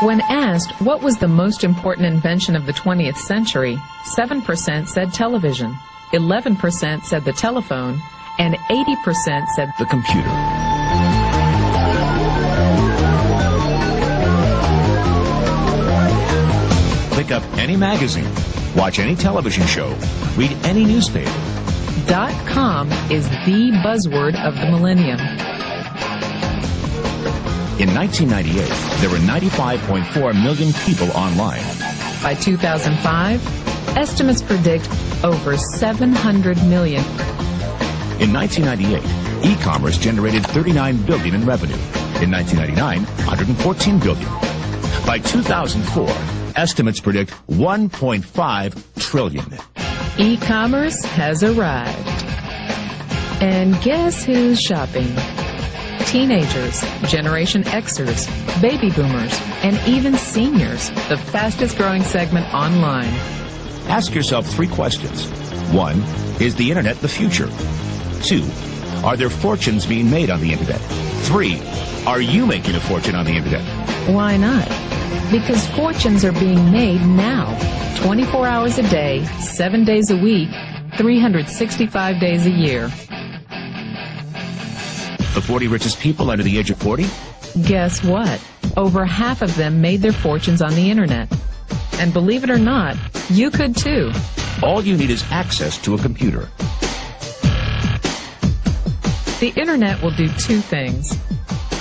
When asked what was the most important invention of the 20th century, 7% said television, 11% said the telephone, and 80% said the computer. Pick up any magazine, watch any television show, read any newspaper. .com is the buzzword of the millennium. In 1998, there were 95.4 million people online. By 2005, estimates predict over 700 million. In 1998, e-commerce generated $39 billion in revenue. In 1999, $114 billion. By 2004, estimates predict $1.5 trillion. E-commerce has arrived. And guess who's shopping? Teenagers, Generation Xers, baby boomers, and even seniors, the fastest growing segment online. Ask yourself 3 questions. 1, is the internet the future? 2, are there fortunes being made on the internet? 3, are you making a fortune on the internet? Why not? Because fortunes are being made now, 24 hours a day, 7 days a week, 365 days a year. The 40 richest people under the age of 40? Guess what? Over half of them made their fortunes on the internet. And believe it or not, you could too. All you need is access to a computer. The internet will do 2 things: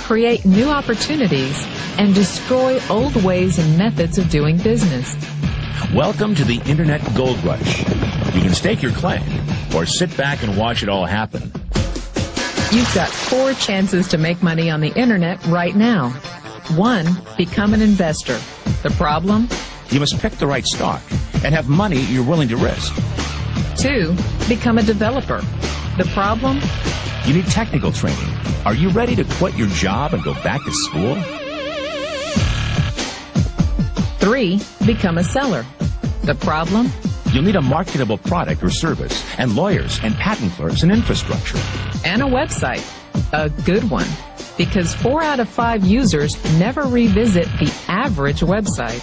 create new opportunities and destroy old ways and methods of doing business. Welcome to the Internet Gold Rush. You can stake your claim or sit back and watch it all happen. You've got 4 chances to make money on the internet right now. 1, become an investor. The problem? You must pick the right stock and have money you're willing to risk. 2, become a developer. The problem? You need technical training. Are you ready to quit your job and go back to school? 3, become a seller. The problem? You'll need a marketable product or service, and lawyers and patent clerks and infrastructure. And a website. A good one. Because 4 out of 5 users never revisit the average website.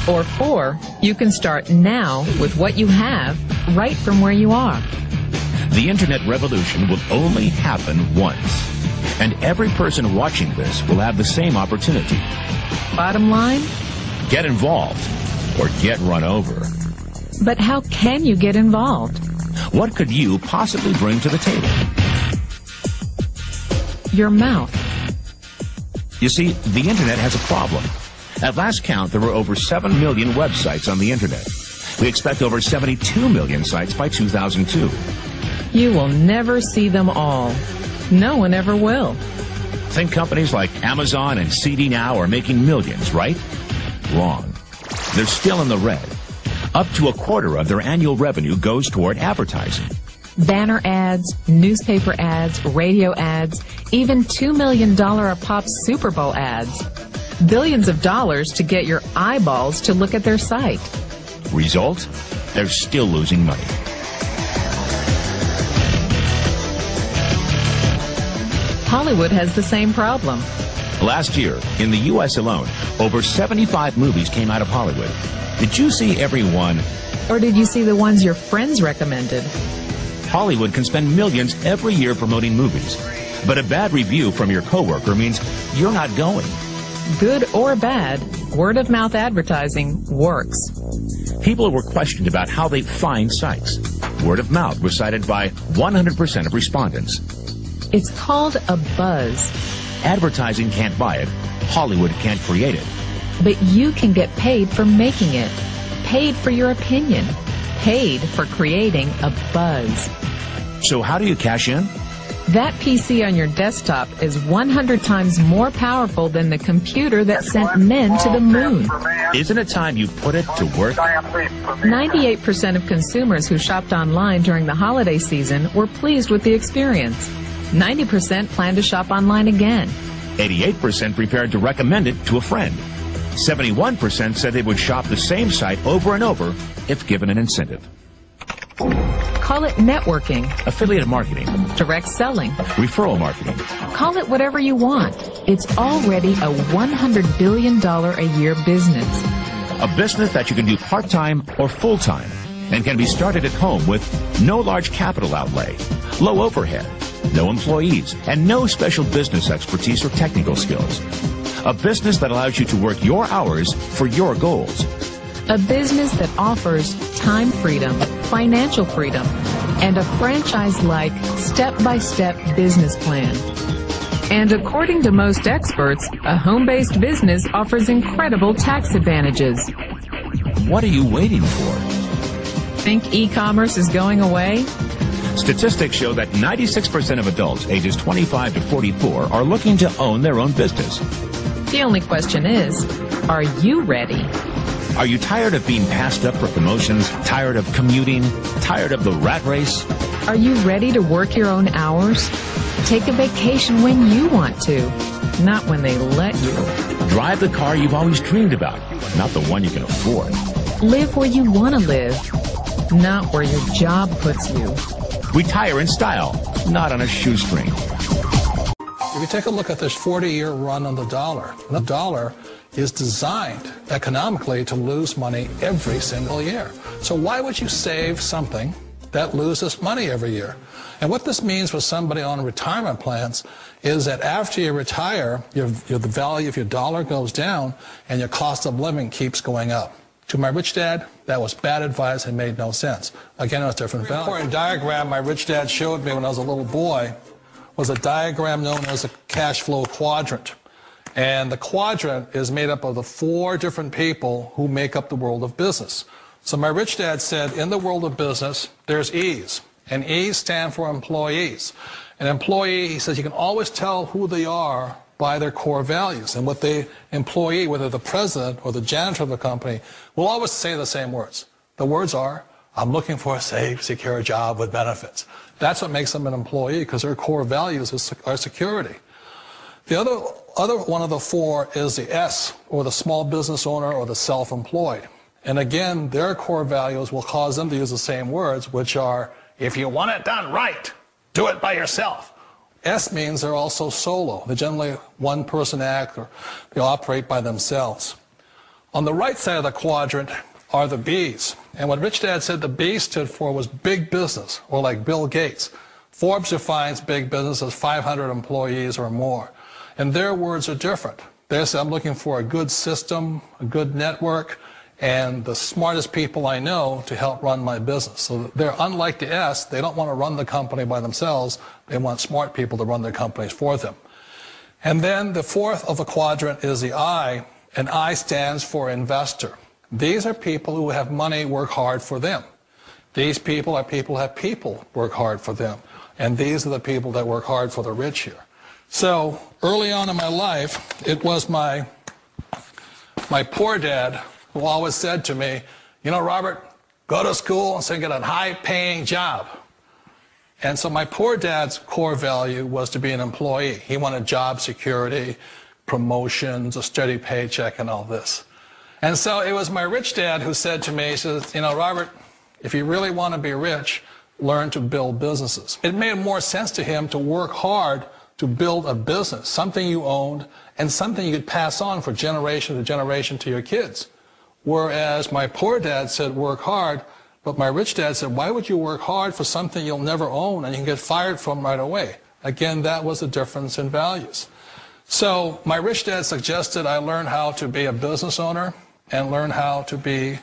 Or 4, you can start now with what you have right from where you are. The internet revolution will only happen once. And every person watching this will have the same opportunity. Bottom line? Get involved or get run over. But how can you get involved? What could you possibly bring to the table? Your mouth. You see, the internet has a problem. At last count, there were over 7 million websites on the internet. We expect over 72 million sites by 2002. You will never see them all. No one ever will. Think companies like Amazon and CD Now are making millions, right? Wrong. They're still in the red. Up to a quarter of their annual revenue goes toward advertising. Banner ads, newspaper ads, radio ads, even $2 million a pop Super Bowl ads. Billions of dollars to get your eyeballs to look at their site. Result? They're still losing money. Hollywood has the same problem. Last year, in the U.S. alone, over 75 movies came out of Hollywood. Did you see every one? Or did you see the ones your friends recommended? Hollywood can spend millions every year promoting movies. But a bad review from your coworker means you're not going. Good or bad, word-of-mouth advertising works. People were questioned about how they find sites. Word of mouth was cited by 100% of respondents. It's called a buzz. Advertising can't buy it. Hollywood can't create it. But you can get paid for making it. Paid for your opinion. Paid for creating a buzz. So how do you cash in? That PC on your desktop is 100 times more powerful than the computer that sent men to the moon. Isn't it time you put it to work? 98% of consumers who shopped online during the holiday season were pleased with the experience. 90% plan to shop online again. 88% prepared to recommend it to a friend. 71% said they would shop the same site over and over if given an incentive. Call it networking, Affiliate marketing, direct selling, referral marketing. call it whatever you want. It's already a $100 billion a year business. A business that you can do part-time or full-time and can be started at home with no large capital outlay, low overhead, no employees, and no special business expertise or technical skills. A business that allows you to work your hours for your goals. A business that offers time freedom, financial freedom, and a franchise-like, step-by-step business plan. And according to most experts, a home-based business offers incredible tax advantages. What are you waiting for? Think e-commerce is going away? Statistics show that 96% of adults ages 25 to 44 are looking to own their own business. The only question is, are you ready? Are you tired of being passed up for promotions, tired of commuting, tired of the rat race? Are you ready to work your own hours? Take a vacation when you want to, not when they let you. Drive the car you've always dreamed about, not the one you can afford. Live where you want to live, not where your job puts you. Retire in style, not on a shoestring. If you take a look at this 40-year run on the dollar is designed economically to lose money every single year. So why would you save something that loses money every year? And what this means for somebody on retirement plans is that after you retire, the value of your dollar goes down and your cost of living keeps going up. To my rich dad, that was bad advice and made no sense. Again, it was different value. The important diagram my rich dad showed me when I was a little boy was a diagram known as a cash flow quadrant. And the quadrant is made up of the 4 different people who make up the world of business. So my rich dad said, in the world of business, there's E's. And E's stand for employees. An employee, he says, you can always tell who they are by their core values. And what the employee, whether the president or the janitor of the company, will always say the same words. The words are, I'm looking for a safe, secure job with benefits. That's what makes them an employee, because their core values are security. The other one of the 4 is the S, or the small business owner or the self-employed. And again, their core values will cause them to use the same words, which are, if you want it done right, do it by yourself. S means they're also solo. They're generally one-person act, or they operate by themselves. On the right side of the quadrant are the B's. And what Rich Dad said the B stood for was big business, or like Bill Gates. Forbes defines big business as 500 employees or more. And their words are different. They say, I'm looking for a good system, a good network, and the smartest people I know to help run my business. So they're unlike the S. They don't want to run the company by themselves. They want smart people to run their companies for them. And then the 4th of the quadrant is the I, and I stands for investor. These are people who have money work hard for them. These people are people who have people work hard for them. And these are the people that work hard for the rich here. So early on in my life, it was my poor dad who always said to me, you know, Robert, go to school and so get a high-paying job. And so my poor dad's core value was to be an employee. He wanted job security, promotions, a steady paycheck, and all this. And so it was my rich dad who said to me, he says, you know, Robert, if you really want to be rich, learn to build businesses. It made more sense to him to work hard to build a business, something you owned, and something you could pass on for generation to generation to your kids. Whereas my poor dad said work hard, but my rich dad said, why would you work hard for something you'll never own and you can get fired from right away? Again, that was the difference in values. So my rich dad suggested I learn how to be a business owner and learn how to be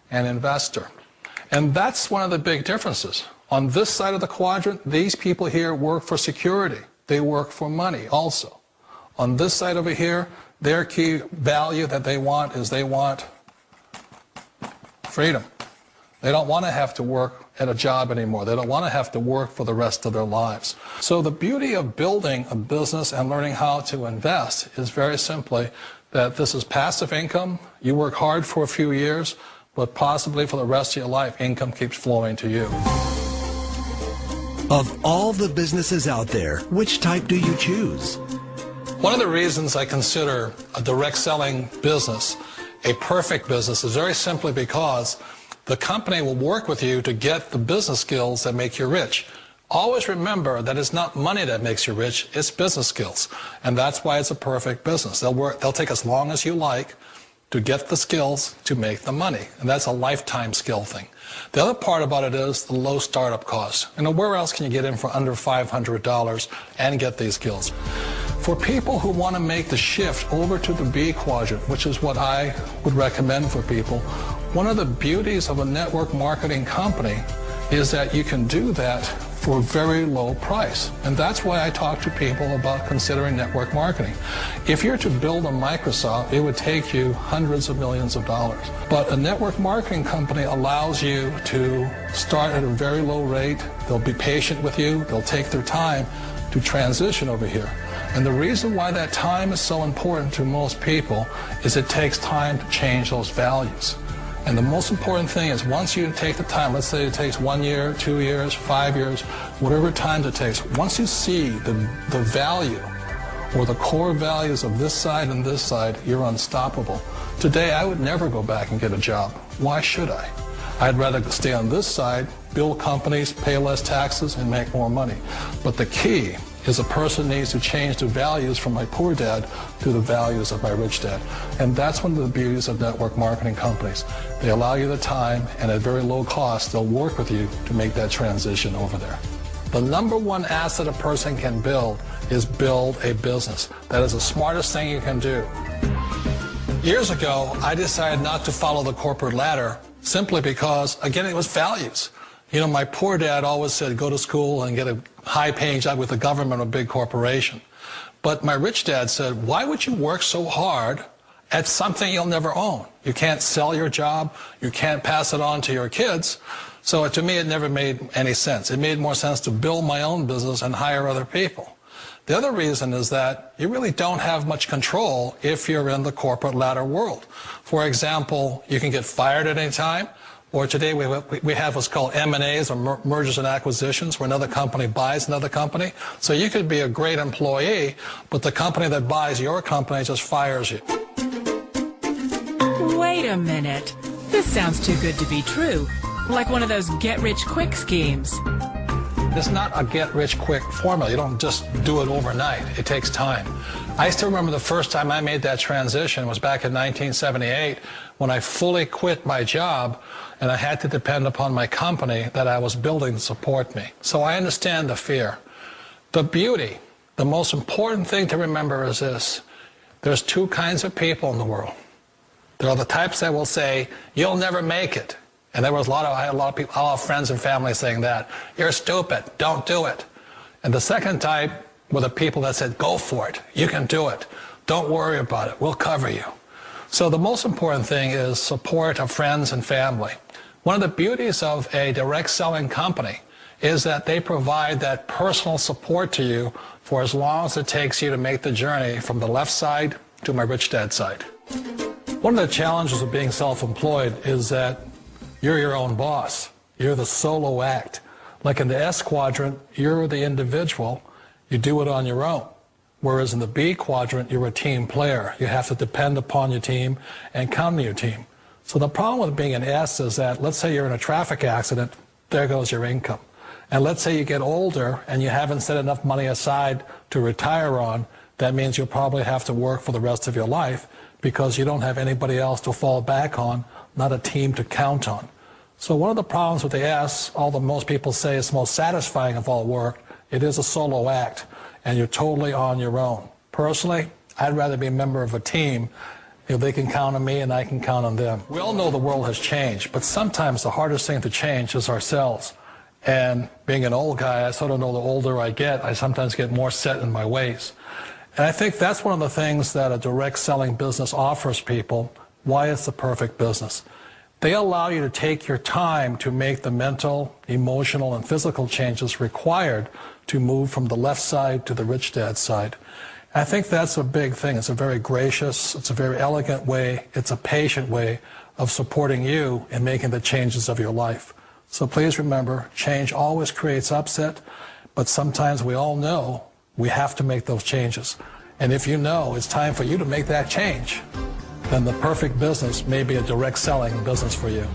an investor. And that's one of the big differences. On this side of the quadrant, these people here work for security. They work for money also. On this side over here, their key value that they want is they want freedom. They don't want to have to work at a job anymore. They don't want to have to work for the rest of their lives. So the beauty of building a business and learning how to invest is very simply that this is passive income. You work hard for a few years, but possibly for the rest of your life, income keeps flowing to you. Of all the businesses out there, which type do you choose? One of the reasons I consider a direct selling business a perfect business is very simply because the company will work with you to get the business skills that make you rich. Always remember that it's not money that makes you rich, it's business skills. And that's why it's a perfect business. They'll take as long as you like to get the skills to make the money. And that's a lifetime skill thing. The other part about it is the low startup cost. Where else can you get in for under $500 and get these skills? For people who want to make the shift over to the B quadrant, which is what I would recommend for people, one of the beauties of a network marketing company is that you can do that for a very low price. And that's why I talk to people about considering network marketing. If you're to build a Microsoft, it would take you hundreds of millions of dollars. But a network marketing company allows you to start at a very low rate. They'll be patient with you. They'll take their time to transition over here. And the reason why that time is so important to most people is it takes time to change those values. And the most important thing is once you take the time, let's say it takes 1 year, 2 years, 5 years, whatever time it takes, once you see the value or the core values of this side and this side, you're unstoppable. Today, I would never go back and get a job. Why should I? I'd rather stay on this side, build companies, pay less taxes, and make more money. But the key is a person needs to change the values from my poor dad to the values of my rich dad. And that's one of the beauties of network marketing companies. They allow you the time, and at very low cost, they'll work with you to make that transition over there. The number one asset a person can build is build a business. That is the smartest thing you can do. Years ago, I decided not to follow the corporate ladder simply because, again, it was values. You know, my poor dad always said, go to school and get a high-paying job with the government or a big corporation. But my rich dad said, why would you work so hard at something you'll never own? You can't sell your job. You can't pass it on to your kids. So to me, it never made any sense. It made more sense to build my own business and hire other people. The other reason is that you really don't have much control if you're in the corporate ladder world. For example, you can get fired at any time. Or today we have what's called M&As, or mergers and acquisitions, where another company buys another company. So you could be a great employee, but the company that buys your company just fires you. Wait a minute. This sounds too good to be true. Like one of those get-rich-quick schemes. It's not a get-rich-quick formula. You don't just do it overnight. It takes time. I still remember the first time I made that transition was back in 1978 when I fully quit my job and I had to depend upon my company that I was building to support me. So I understand the fear. The beauty, the most important thing to remember is this. There's two kinds of people in the world. There are the types that will say, you'll never make it. And I had a lot of people, a lot of friends and family saying that. You're stupid, don't do it. And the second type were the people that said, go for it, you can do it. Don't worry about it, we'll cover you. So the most important thing is support of friends and family. One of the beauties of a direct selling company is that they provide that personal support to you for as long as it takes you to make the journey from the left side to my rich dad side. One of the challenges of being self-employed is that you're your own boss. You're the solo act. Like in the S quadrant, you're the individual. You do it on your own. Whereas in the B quadrant, you're a team player. You have to depend upon your team and count on your team. So the problem with being an S is that, let's say you're in a traffic accident, there goes your income. And let's say you get older and you haven't set enough money aside to retire on, that means you'll probably have to work for the rest of your life because you don't have anybody else to fall back on, not a team to count on. So one of the problems with the S, although most people say it's most satisfying of all work, it is a solo act, and you're totally on your own. Personally, I'd rather be a member of a team if they can count on me and I can count on them. We all know the world has changed, but sometimes the hardest thing to change is ourselves. And being an old guy, I sort of know the older I get, I sometimes get more set in my ways. And I think that's one of the things that a direct selling business offers people, why it's the perfect business. They allow you to take your time to make the mental, emotional, and physical changes required to move from the left side to the rich dad side. I think that's a big thing. It's a very gracious, it's a very elegant way, it's a patient way of supporting you in making the changes of your life. So please remember, change always creates upset, but sometimes we all know we have to make those changes. And if you know it's time for you to make that change, then the perfect business may be a direct selling business for you.